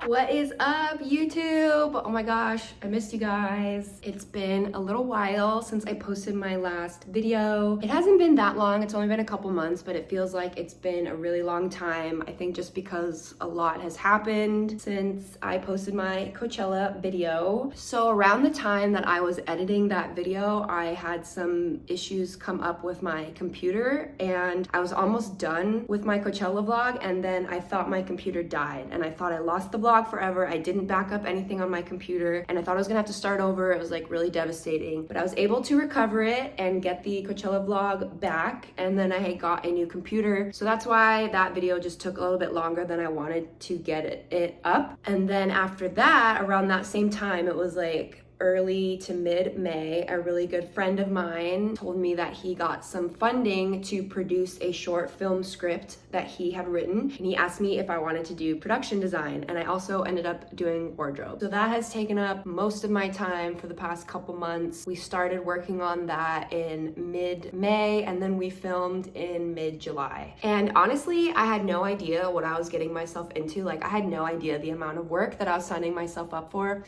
What is up, YouTube? Oh my gosh, I missed you guys. It's been a little while since I posted my last video. It hasn't been that long, it's only been a couple months, but it feels like it's been a really long time. I think just because a lot has happened since I posted my Coachella video. So around the time that I was editing that video, I had some issues come up with my computer and I was almost done with my Coachella vlog, and then I thought my computer died and I thought I lost the vlog forever. I didn't back up anything on my computer and I thought I was gonna have to start over. It was like really devastating, but I was able to recover it and get the Coachella vlog back, and then I got a new computer. So that's why that video just took a little bit longer than I wanted to get it up. And then after that, around that same time, it was like early to mid-May, a really good friend of mine told me that he got some funding to produce a short film script that he had written, and he asked me if I wanted to do production design, and I also ended up doing wardrobe. So that has taken up most of my time for the past couple months. We started working on that in mid-May, and then we filmed in mid-July. And honestly, I had no idea what I was getting myself into. Like, I had no idea the amount of work that I was signing myself up for.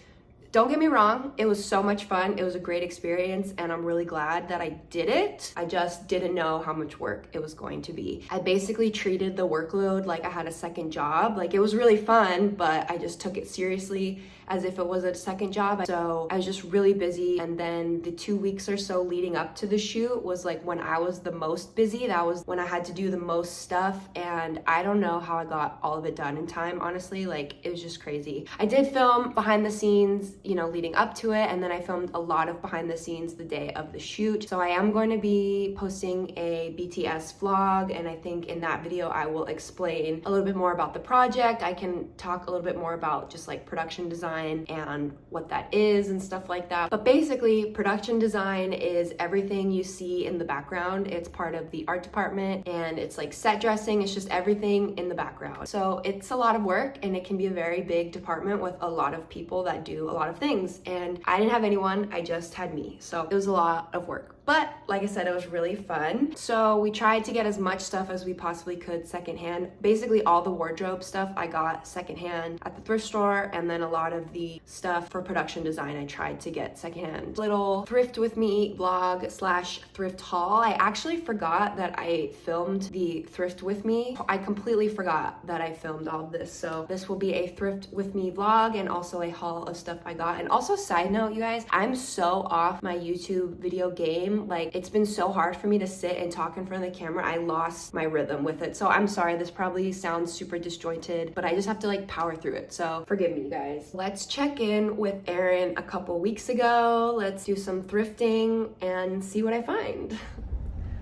Don't get me wrong, it was so much fun. It was a great experience and I'm really glad that I did it. I just didn't know how much work it was going to be. I basically treated the workload like I had a second job. Like, it was really fun, but I just took it seriously as if it was a second job. So I was just really busy, and then the 2 weeks or so leading up to the shoot was like when I was the most busy. That was when I had to do the most stuff, and I don't know how I got all of it done in time, honestly. Like, it was just crazy. I did film behind the scenes, you know, leading up to it, and then I filmed a lot of behind the scenes the day of the shoot. So I am going to be posting a BTS vlog, and I think in that video I will explain a little bit more about the project. I can talk a little bit more about just like production design and what that is and stuff like that. But basically, production design is everything you see in the background. It's part of the art department, and it's like set dressing. It's just everything in the background. So it's a lot of work, and it can be a very big department with a lot of people that do a lot of things. And I didn't have anyone, I just had me. So it was a lot of work. But like I said, it was really fun. So we tried to get as much stuff as we possibly could secondhand. Basically all the wardrobe stuff I got secondhand at the thrift store, and then a lot of the stuff for production design I tried to get secondhand. Little thrift with me vlog slash thrift haul. I actually forgot that I filmed the thrift with me. I completely forgot that I filmed all of this. So this will be a thrift with me vlog and also a haul of stuff I got. And also, side note, you guys, I'm so off my YouTube video game. Like, it's been so hard for me to sit and talk in front of the camera. I lost my rhythm with it. So I'm sorry, this probably sounds super disjointed, but I just have to like power through it. So forgive me, guys. Let's check in with Aaron a couple weeks ago. Let's do some thrifting and see what I find.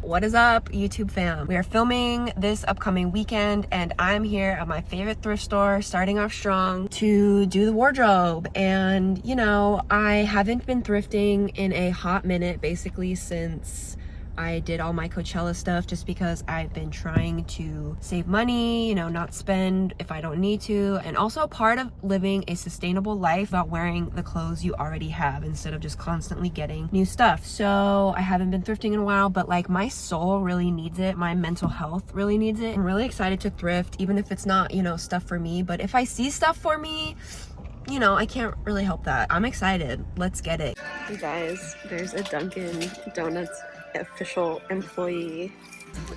What is up, YouTube fam? We are filming this upcoming weekend, and I'm here at my favorite thrift store, starting off strong, to do the wardrobe. And you know, I haven't been thrifting in a hot minute, basically since I did all my Coachella stuff, just because I've been trying to save money, you know, not spend if I don't need to. And also, part of living a sustainable life about wearing the clothes you already have instead of just constantly getting new stuff. So I haven't been thrifting in a while, but like, my soul really needs it. My mental health really needs it. I'm really excited to thrift, even if it's not, you know, stuff for me. But if I see stuff for me, you know, I can't really help that. I'm excited. Let's get it. You guys, there's a Dunkin' Donuts official employee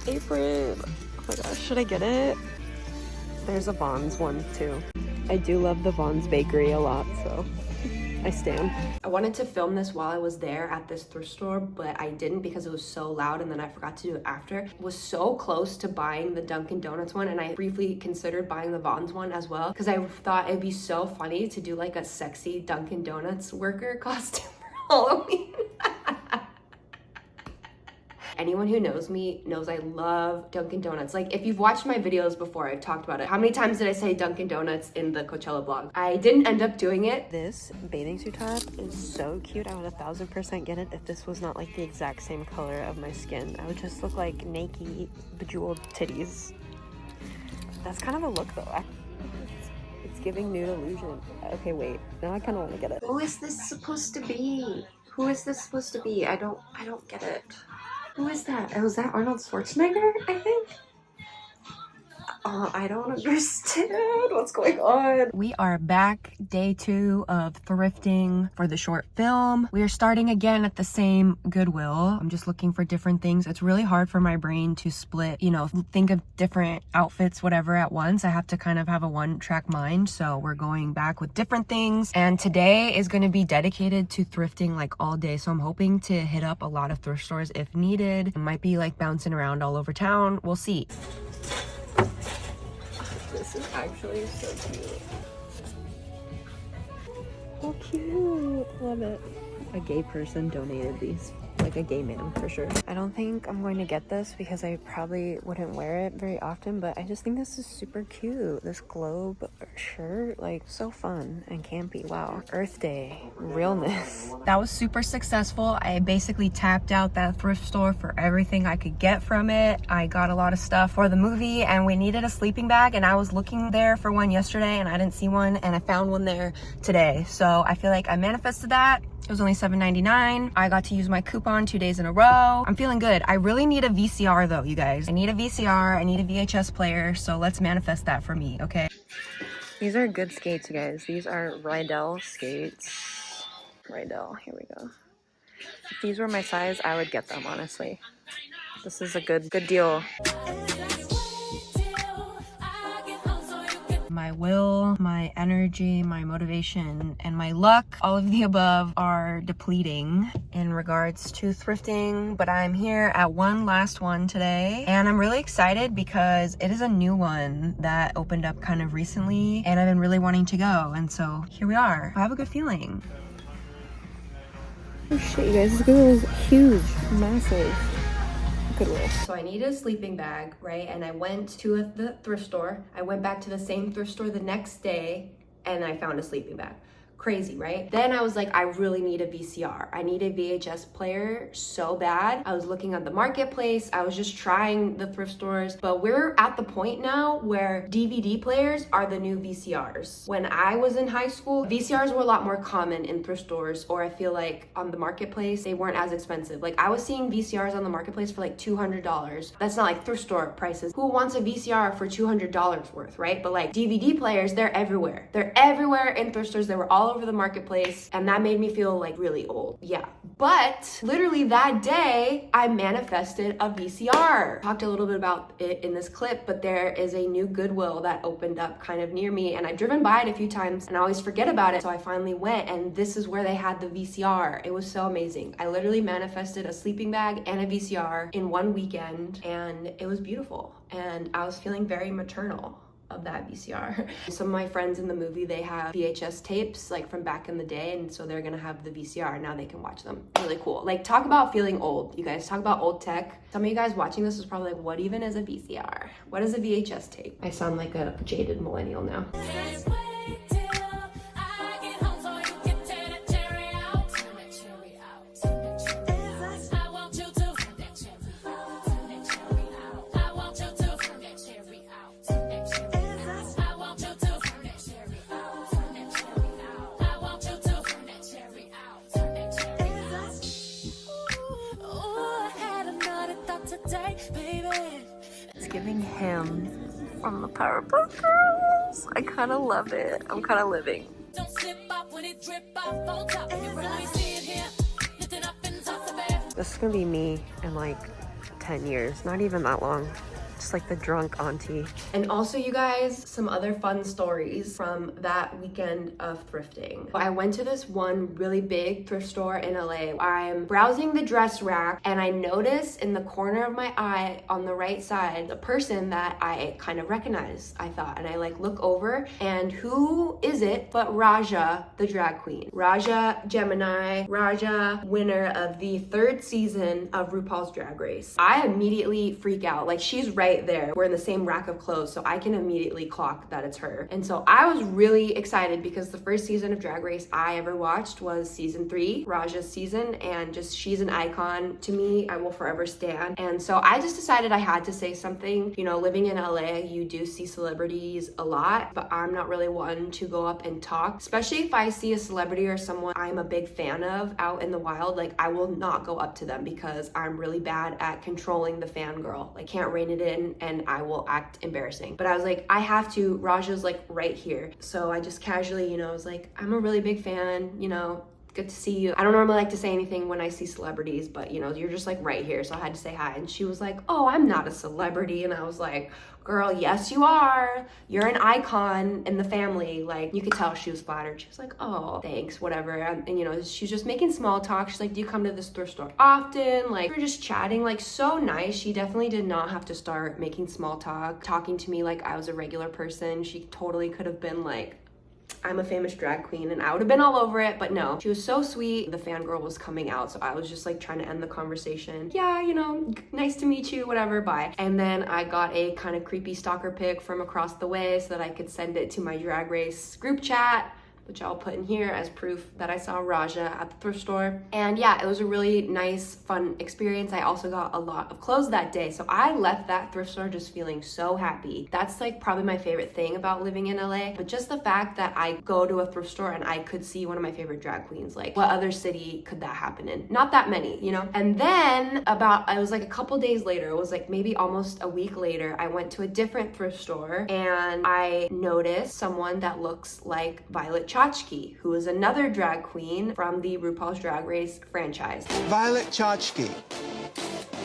apron. Oh my gosh, should I get it? There's a Vons one too. I do love the Vons bakery a lot, so I stand. I wanted to film this while I was there at this thrift store, but I didn't because it was so loud, and then I forgot to do it after. It was so close to buying the Dunkin' Donuts one, and I briefly considered buying the Vons one as well, because I thought it'd be so funny to do like a sexy Dunkin' Donuts worker costume for Halloween. Anyone who knows me knows I love Dunkin' Donuts. Like, if you've watched my videos before, I've talked about it. How many times did I say Dunkin' Donuts in the Coachella vlog? I didn't end up doing it. This bathing suit top is so cute. I would 1000% get it if this was not like the exact same color of my skin. I would just look like naked, bejeweled titties. That's kind of a look though. It's giving nude illusion. Okay, wait. Now I kind of want to get it. Who is this supposed to be? Who is this supposed to be? I don't get it. Who is that? Oh, is that Arnold Schwarzenegger, I think? I don't understand what's going on. We are back, day 2 of thrifting for the short film. We are starting again at the same Goodwill. I'm just looking for different things. It's really hard for my brain to split, you know, think of different outfits, whatever at once. I have to kind of have a one-track mind. So we're going back with different things. And today is going to be dedicated to thrifting like all day. So I'm hoping to hit up a lot of thrift stores if needed. It might be like bouncing around all over town. We'll see. This is actually so cute. Oh, cute. Love it. A gay person donated these. Like a gay man for sure. I don't think I'm going to get this because I probably wouldn't wear it very often, but I just think this is super cute. This globe shirt, like so fun and campy. Wow. Earth Day, realness. That was super successful. I basically tapped out that thrift store for everything I could get from it. I got a lot of stuff for the movie and we needed a sleeping bag and I was looking there for one yesterday and I didn't see one and I found one there today. So I feel like I manifested that. It was only $7.99. I got to use my coupon 2 days in a row. I'm feeling good. I really need a VCR though, you guys. I need a VCR, I need a VHS player, so let's manifest that for me, okay? These are good skates, you guys. These are Rydell skates. Rydell, here we go. If these were my size, I would get them, honestly. This is a good deal. My will, my energy, my motivation, and my luck, all of the above are depleting in regards to thrifting, but I'm here at one last one today, and I'm really excited because it is a new one that opened up kind of recently, and I've been really wanting to go, and so here we are. I have a good feeling. Oh shit, you guys, this Goodwill is huge, massive. Goodwill. So I needed a sleeping bag, right? And I went to the thrift store. I went back to the same thrift store the next day and I found a sleeping bag. Crazy, right? Then I was like, I really need a VCR. I need a VHS player so bad. I was looking at the marketplace. I was just trying the thrift stores, but we're at the point now where DVD players are the new VCRs. When I was in high school, VCRs were a lot more common in thrift stores, or I feel like on the marketplace, they weren't as expensive. Like I was seeing VCRs on the marketplace for like $200. That's not like thrift store prices. Who wants a VCR for $200 worth, right? But like DVD players, they're everywhere. They're everywhere in thrift stores. They were all over the marketplace and that made me feel like really old. Yeah, but literally that day I manifested a VCR. Talked a little bit about it in this clip, but there is a new Goodwill that opened up kind of near me and I've driven by it a few times and I always forget about it, so I finally went and this is where they had the VCR. It was so amazing. I literally manifested a sleeping bag and a VCR in one weekend and it was beautiful and I was feeling very maternal of that VCR. Some of my friends in the movie, they have VHS tapes like from back in the day, and so they're gonna have the VCR and now they can watch them. Really cool. Like talk about feeling old, you guys. Talk about old tech. Some of you guys watching this is probably like, what even is a VCR? What is a VHS tape? I sound like a jaded millennial now. It's giving him from the Powerpuff Girls. I kind of love it. I'm kind of living. Don't slip up when it drip off on top. You really see it here. Lift it up and toss the bear. This is gonna be me in like 10 years. Not even that long. Just like the drunk auntie. And also, you guys, some other fun stories from that weekend of thrifting. I went to this one really big thrift store in LA. I'm browsing the dress rack and I noticed in the corner of my eye on the right side, the person that I kind of recognize, I thought. And I like look over and who is it but Raja, the drag queen. Raja Gemini, Raja, winner of the 3rd season of RuPaul's Drag Race. I immediately freak out. Like she's right there. We're in the same rack of clothes, so I can immediately clock that it's her. And so I was really excited because the first season of Drag Race I ever watched was season 3, Raja's season, and just she's an icon to me. I will forever stand. And so I just decided I had to say something. You know, living in LA, you do see celebrities a lot, but I'm not really one to go up and talk, especially if I see a celebrity or someone I'm a big fan of out in the wild. Like I will not go up to them because I'm really bad at controlling the fangirl. I can't rein it in. in and I will act embarrassing. But I was like, I have to, Raja's like right here. So I just casually, you know, I was like, I'm a really big fan, you know, good to see you. I don't normally like to say anything when I see celebrities, but you know, you're just like right here. So I had to say hi. And she was like, oh, I'm not a celebrity. And I was like, girl, yes, you are. You're an icon in the family. Like, you could tell she was flattered. She was like, oh, thanks, whatever. And you know, she's just making small talk. She's like, do you come to this thrift store often? Like, we were just chatting, like so nice. She definitely did not have to start making small talk, talking to me like I was a regular person. She totally could have been like, I'm a famous drag queen, and I would have been all over it, but no, she was so sweet. The fangirl was coming out, so I was just like trying to end the conversation. Yeah, you know, nice to meet you, whatever, bye. And then I got a kind of creepy stalker pic from across the way so that I could send it to my Drag Race group chat, which I'll put in here as proof that I saw Raja at the thrift store. And yeah, it was a really nice, fun experience. I also got a lot of clothes that day. So I left that thrift store just feeling so happy. That's like probably my favorite thing about living in LA. But just the fact that I go to a thrift store and I could see one of my favorite drag queens, like what other city could that happen in? Not that many, you know? And then it was like a couple days later, it was like maybe almost a week later, I went to a different thrift store and I noticed someone that looks like Violet Chachki, who is another drag queen from the RuPaul's Drag Race franchise. Violet Chachki.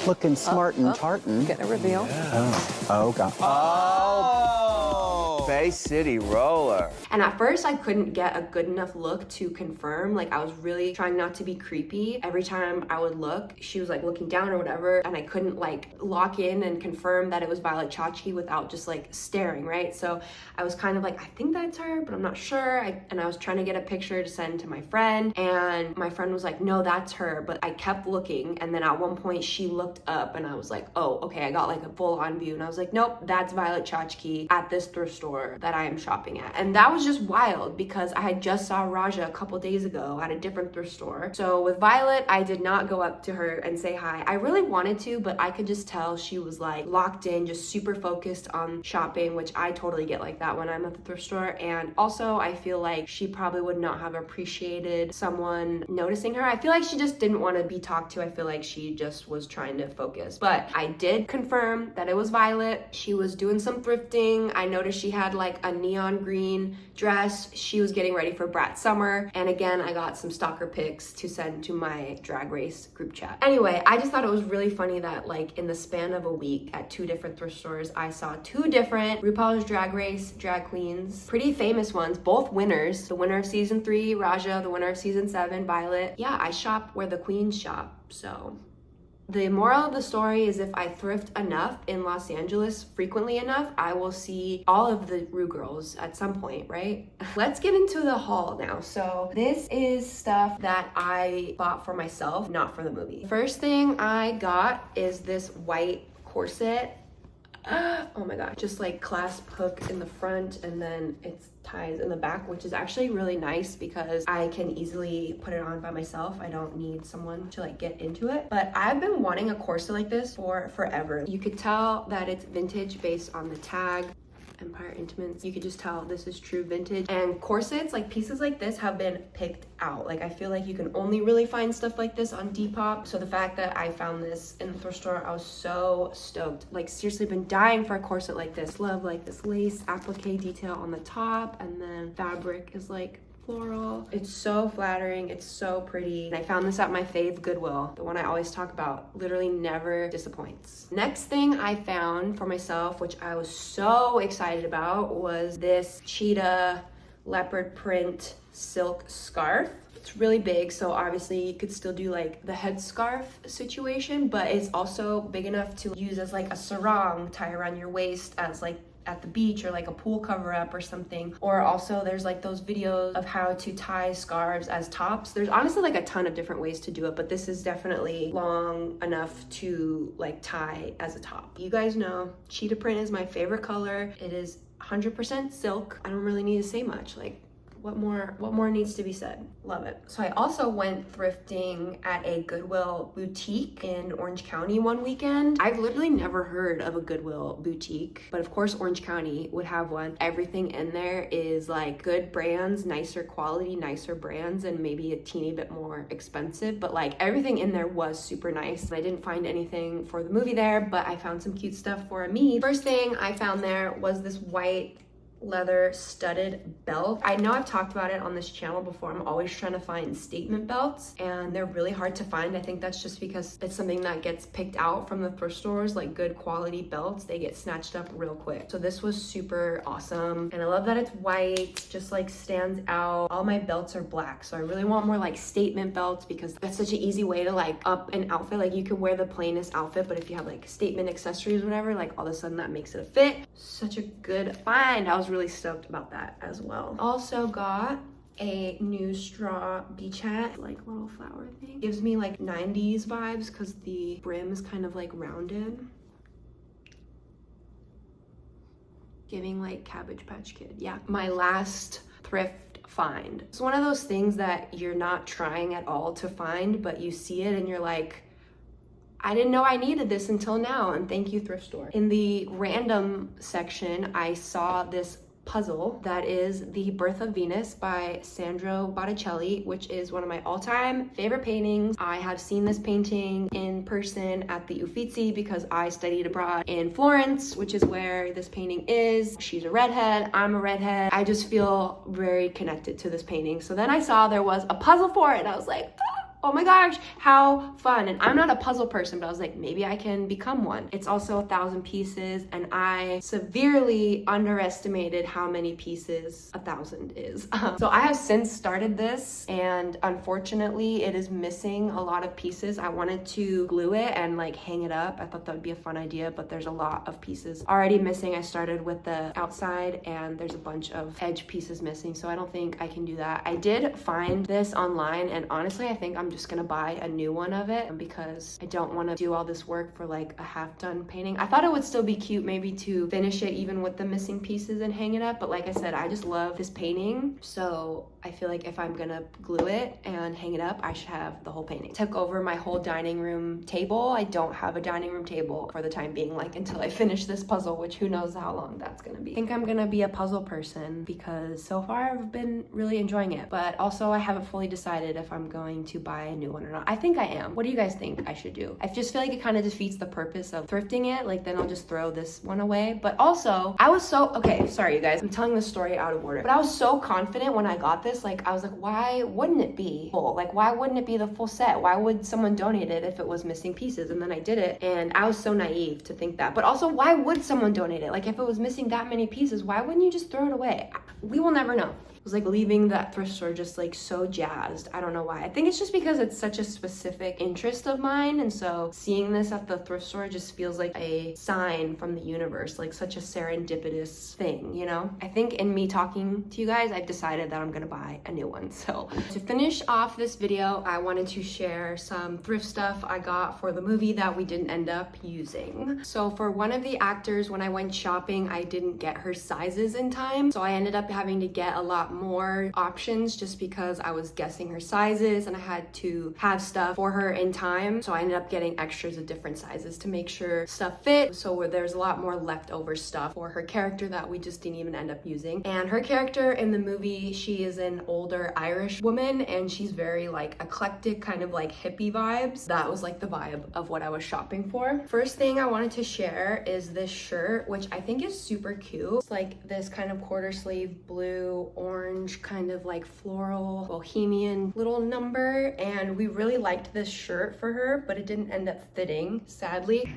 Looking smart and tartan. Getting a reveal. Yeah. Oh, God. Oh! Bay City Roller. And at first I couldn't get a good enough look to confirm. Like, I was really trying not to be creepy. Every time I would look, she was like looking down or whatever, and I couldn't like lock in and confirm that it was Violet Chachki without just like staring, right? So I was kind of like, I think that's her, but I'm not sure. And I was trying to get a picture to send to my friend, and my friend was like, no, that's her. But I kept looking, and then at one point she looked up, and I was like, oh, okay, I got like a full on view, and I was like, nope, that's Violet Chachki at this thrift store that I am shopping at. And that was just wild because I had just saw Raja a couple days ago at a different thrift store. So with Violet, I did not go up to her and say hi. I really wanted to, but I could just tell she was like locked in, just super focused on shopping, which I totally get like that when I'm at the thrift store. And also I feel like she probably would not have appreciated someone noticing her. I feel like she just didn't want to be talked to. I feel like she just was trying to focus. But I did confirm that it was Violet. She was doing some thrifting. I noticed she had like a neon green dress. She was getting ready for Brat Summer. And again, I got some stalker pics to send to my Drag Race group chat. Anyway, I just thought it was really funny that like in the span of a week at two different thrift stores, I saw two different RuPaul's Drag Race drag queens, pretty famous ones, both winners. The winner of season 3, Raja, the winner of season 7, Violet. Yeah, I shop where the queens shop, so. The moral of the story is if I thrift enough in Los Angeles frequently enough, I will see all of the Ru girls at some point, right? Let's get into the haul now. So this is stuff that I bought for myself, not for the movie. First thing I got is this white corset. Oh my god, just like clasp hook in the front and then it's ties in the back, which is actually really nice because I can easily put it on by myself. I don't need someone to like get into it. But I've been wanting a corset like this for forever. You could tell that it's vintage based on the tag. Empire Intimates. You could just tell this is true vintage. And corsets, like pieces like this, have been picked out. Like I feel like you can only really find stuff like this on Depop. So the fact that I found this in the thrift store, I was so stoked. Like seriously been dying for a corset like this. Love like this lace applique detail on the top, and then fabric is like floral. It's so flattering, it's so pretty. And I found this at my fave Goodwill, the one I always talk about, literally never disappoints. Next thing I found for myself, which I was so excited about, was this cheetah leopard print silk scarf. It's really big, so obviously you could still do like the headscarf situation, but it's also big enough to use as like a sarong, tie around your waist as like at the beach or like a pool cover up or something. Or also there's like those videos of how to tie scarves as tops. There's honestly like a ton of different ways to do it, but this is definitely long enough to like tie as a top. You guys know cheetah print is my favorite color. It is 100% silk. I don't really need to say much. Like, What more needs to be said? Love it. So I also went thrifting at a Goodwill boutique in Orange County one weekend. I've literally never heard of a Goodwill boutique, but of course Orange County would have one. Everything in there is like good brands, nicer quality, nicer brands, and maybe a teeny bit more expensive, but like everything in there was super nice. I didn't find anything for the movie there, but I found some cute stuff for me. First thing I found there was this white leather studded belt. I know I've talked about it on this channel before. I'm always trying to find statement belts and they're really hard to find. I think that's just because it's something that gets picked out from the thrift stores, like good quality belts. They get snatched up real quick. So this was super awesome. And I love that it's white, just like stands out. All my belts are black. So I really want more like statement belts because that's such an easy way to like up an outfit. Like you could wear the plainest outfit, but if you have like statement accessories or whatever, like all of a sudden that makes it a fit. Such a good find. I was really stoked about that as well. Also got a new straw beach hat, like little flower thing. Gives me like 90s vibes because the brim is kind of like rounded. Giving like Cabbage Patch Kid. Yeah, my last thrift find. It's one of those things that you're not trying at all to find, but you see it and you're like, I didn't know I needed this until now, and thank you, thrift store. In the random section, I saw this puzzle that is The Birth of Venus by Sandro Botticelli, which is one of my all-time favorite paintings. I have seen this painting in person at the Uffizi because I studied abroad in Florence, which is where this painting is. She's a redhead, I'm a redhead. I just feel very connected to this painting. So then I saw there was a puzzle for it and I was like, oh my gosh, how fun. And I'm not a puzzle person, but I was like, maybe I can become one. It's also 1,000 pieces, and I severely underestimated how many pieces 1,000 is. So I have since started this, and unfortunately it is missing a lot of pieces. I wanted to glue it and like hang it up. I thought that would be a fun idea, but there's a lot of pieces already missing. I started with the outside and there's a bunch of edge pieces missing, so I don't think I can do that. I did find this online, and honestly, I think I'm just gonna buy a new one of it because I don't want to do all this work for like a half-done painting. I thought it would still be cute maybe to finish it even with the missing pieces and hang it up, but like I said, I just love this painting, so I feel like if I'm gonna glue it and hang it up, I should have the whole painting. Took over my whole dining room table. I don't have a dining room table for the time being, like until I finish this puzzle, which who knows how long that's gonna be. I think I'm gonna be a puzzle person because so far I've been really enjoying it, but also I haven't fully decided if I'm going to buy a new one or not. I think I am. What do you guys think I should do? I just feel like it kind of defeats the purpose of thrifting it. Like then I'll just throw this one away. But also I was so, okay, sorry you guys, I'm telling this story out of order, but I was so confident when I got this. Like I was like, why wouldn't it be full? Like why wouldn't it be the full set? Why would someone donate it if it was missing pieces? And then I did it and I was so naive to think that. But also, why would someone donate it? Like if it was missing that many pieces, why wouldn't you just throw it away? We will never know. Was like leaving that thrift store just like so jazzed. I don't know why. I think it's just because it's such a specific interest of mine, and so seeing this at the thrift store just feels like a sign from the universe, like such a serendipitous thing, you know? I think in me talking to you guys, I've decided that I'm gonna buy a new one. So to finish off this video, I wanted to share some thrift stuff I got for the movie that we didn't end up using. So for one of the actors, when I went shopping, I didn't get her sizes in time, so I ended up having to get a lot more options just because I was guessing her sizes and I had to have stuff for her in time. So I ended up getting extras of different sizes to make sure stuff fit. So there's a lot more leftover stuff for her character that we just didn't even end up using. And her character in the movie, she is an older Irish woman and she's very like eclectic, kind of like hippie vibes. That was like the vibe of what I was shopping for. First thing I wanted to share is this shirt, which I think is super cute. It's like this kind of quarter sleeve blue, orange, kind of like floral bohemian little number, and we really liked this shirt for her, but it didn't end up fitting, sadly.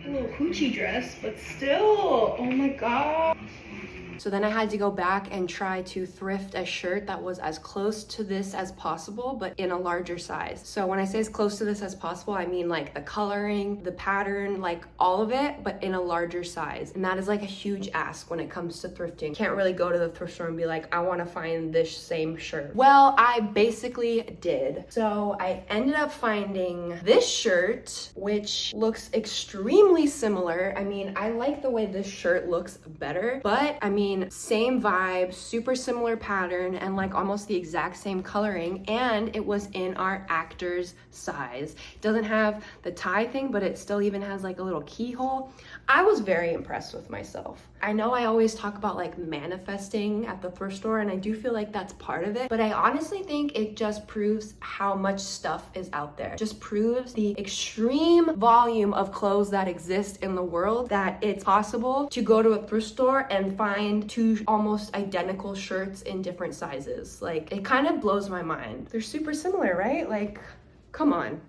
A little hoochie dress, but still, oh my god. So then I had to go back and try to thrift a shirt that was as close to this as possible, but in a larger size. So when I say as close to this as possible, I mean like the coloring, the pattern, like all of it, but in a larger size. And that is like a huge ask when it comes to thrifting. Can't really go to the thrift store and be like, I want to find this same shirt. Well, I basically did. So I ended up finding this shirt, which looks extremely similar. I mean, I like the way this shirt looks better, but I mean, same vibe, super similar pattern, and like almost the exact same coloring, and it was in our actor's size. It doesn't have the tie thing, but it still even has like a little keyhole. I was very impressed with myself. I know I always talk about like manifesting at the thrift store, and I do feel like that's part of it, but I honestly think it just proves how much stuff is out there. It just proves the extreme volume of clothes that exist in the world, that it's possible to go to a thrift store and find two almost identical shirts in different sizes. Like, it kind of blows my mind. They're super similar, right? Like, come on.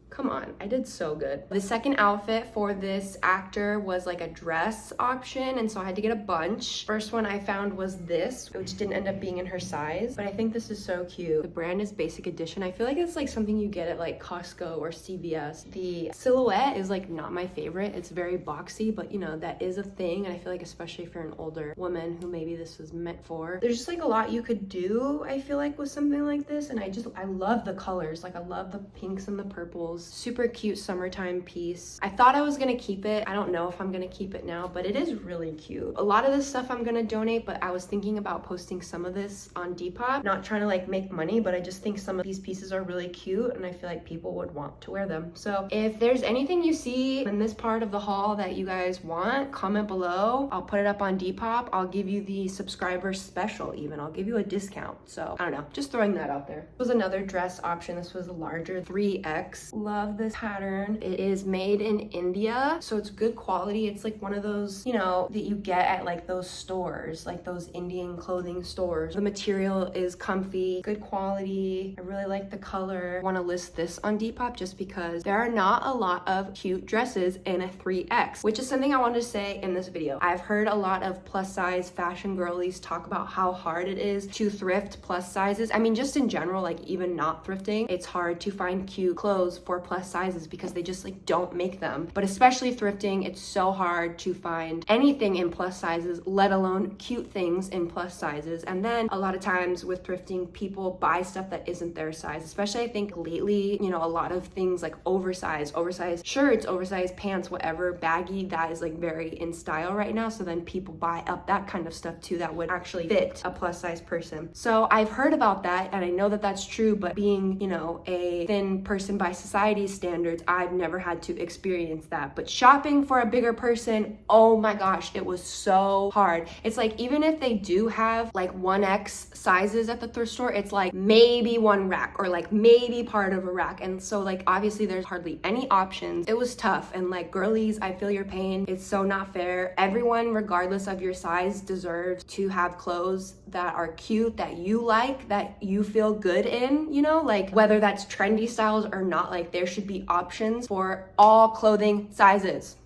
Come on, I did so good. The second outfit for this actor was like a dress option, and so I had to get a bunch. First one I found was this, which didn't end up being in her size, but I think this is so cute. The brand is Basic Edition. I feel like it's like something you get at like Costco or CVS. The silhouette is like not my favorite. It's very boxy, but you know, that is a thing, and I feel like especially if you're an older woman who maybe this was meant for, there's just like a lot you could do, I feel like, with something like this, and I love the colors. Like, I love the pinks and the purples. Super cute summertime piece. I thought I was gonna keep it. I don't know if I'm gonna keep it now, but it is really cute. A lot of this stuff I'm gonna donate, but I was thinking about posting some of this on Depop. Not trying to like make money, but I just think some of these pieces are really cute, and I feel like people would want to wear them. So if there's anything you see in this part of the haul that you guys want, comment below. I'll put it up on Depop. I'll give you the subscriber special even. I'll give you a discount. So I don't know, just throwing that out there. This was another dress option. This was a larger 3X. Love this pattern. It is made in India, so it's good quality. It's like one of those, you know, that you get at like those stores, like those Indian clothing stores. The material is comfy, good quality. I really like the color. I want to list this on Depop just because there are not a lot of cute dresses in a 3X, which is something I wanted to say in this video. I've heard a lot of plus size fashion girlies talk about how hard it is to thrift plus sizes. I mean, just in general, like even not thrifting, it's hard to find cute clothes for plus sizes because they just like don't make them. But especially thrifting, it's so hard to find anything in plus sizes, let alone cute things in plus sizes. And then a lot of times with thrifting, people buy stuff that isn't their size. Especially I think lately, you know, a lot of things like oversized shirts, oversized pants, whatever, baggy, that is like very in style right now. So then people buy up that kind of stuff too that would actually fit a plus size person. So I've heard about that, and I know that that's true, but being, you know, a thin person by society's standards, I've never had to experience that. But shopping for a bigger person, oh my gosh, it was so hard. It's like, even if they do have like 1X sizes at the thrift store, it's like maybe one rack or like maybe part of a rack. And so like obviously there's hardly any options. It was tough, and like girlies, I feel your pain. It's so not fair. Everyone, regardless of your size, deserves to have clothes that are cute, that you like, that you feel good in, you know, like whether that's trendy styles or not, like there should be options for all clothing sizes.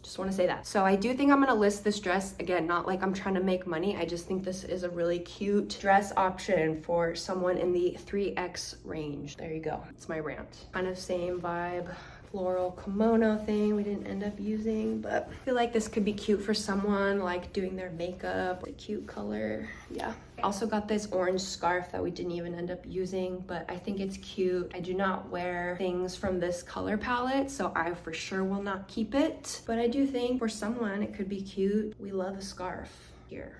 Just want to say that. So I do think I'm going to list this dress. Again, not like I'm trying to make money. I just think this is a really cute dress option for someone in the 3X range. There you go. It's my rant. Kind of same vibe. Floral kimono thing we didn't end up using, but I feel like this could be cute for someone like doing their makeup. A cute color. Yeah. I also got this orange scarf that we didn't even end up using, but I think it's cute. I do not wear things from this color palette, so I for sure will not keep it, but I do think for someone it could be cute. We love a scarf here.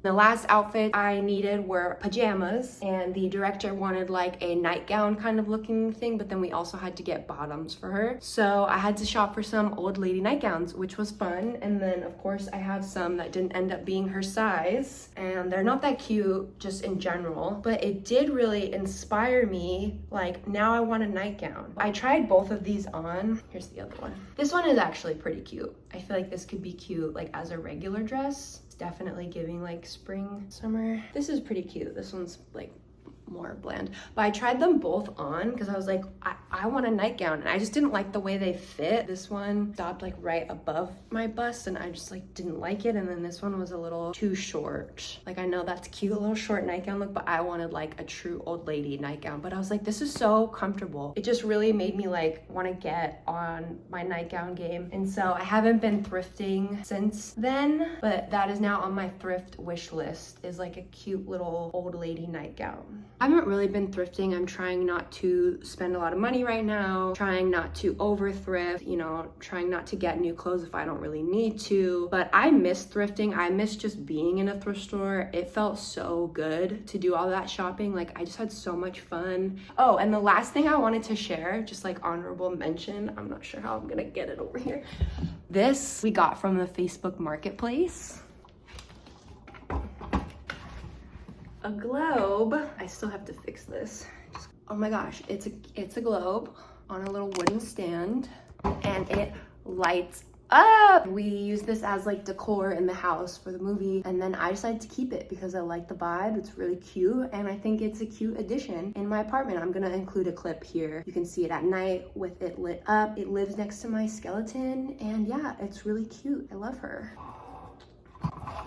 The last outfit I needed were pajamas, and the director wanted like a nightgown kind of looking thing, but then we also had to get bottoms for her. So I had to shop for some old lady nightgowns, which was fun. And then of course I have some that didn't end up being her size, and they're not that cute just in general, but it did really inspire me. Like, now I want a nightgown. I tried both of these on. Here's the other one. This one is actually pretty cute. I feel like this could be cute like as a regular dress. Definitely giving like spring, summer. This is pretty cute. This one's like more bland. But I tried them both on because I was like, I want a nightgown, and I just didn't like the way they fit. This one stopped like right above my bust, and I just like didn't like it. And then this one was a little too short. Like, I know that's cute, a little short nightgown look, but I wanted like a true old lady nightgown. But I was like, this is so comfortable. It just really made me like want to get on my nightgown game. And so I haven't been thrifting since then, but that is now on my thrift wish list, is like a cute little old lady nightgown. I haven't really been thrifting. I'm trying not to spend a lot of money right now, trying not to over thrift, you know, trying not to get new clothes if I don't really need to. But I miss thrifting. I miss just being in a thrift store. It felt so good to do all that shopping. Like, I just had so much fun. Oh, and the last thing I wanted to share, just like honorable mention, I'm not sure how I'm gonna get it over here. This we got from the Facebook Marketplace. A globe. I still have to fix this. Oh my gosh, it's a globe on a little wooden stand, and it lights up. We use this as like decor in the house for the movie, and then I decided to keep it because I like the vibe. It's really cute, and I think it's a cute addition in my apartment. I'm gonna include a clip here. You can see it at night with it lit up. It lives next to my skeleton, and yeah, it's really cute. I love her.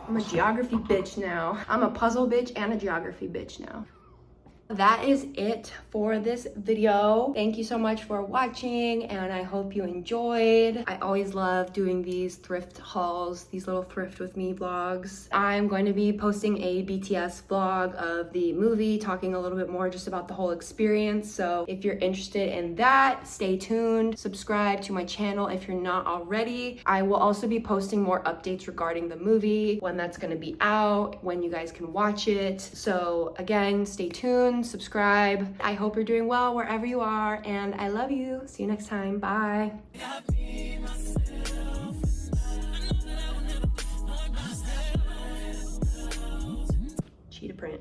I'm a geography bitch now. I'm a puzzle bitch and a geography bitch now. That is it for this video. Thank you so much for watching, and I hope you enjoyed. I always love doing these thrift hauls, these little thrift with me vlogs. I'm going to be posting a BTS vlog of the movie, talking a little bit more just about the whole experience. So if you're interested in that, stay tuned. Subscribe to my channel if you're not already. I will also be posting more updates regarding the movie, when that's going to be out, when you guys can watch it. So again, stay tuned. Subscribe. I hope you're doing well wherever you are, and I love you. See you next time. Bye. Cheetah print.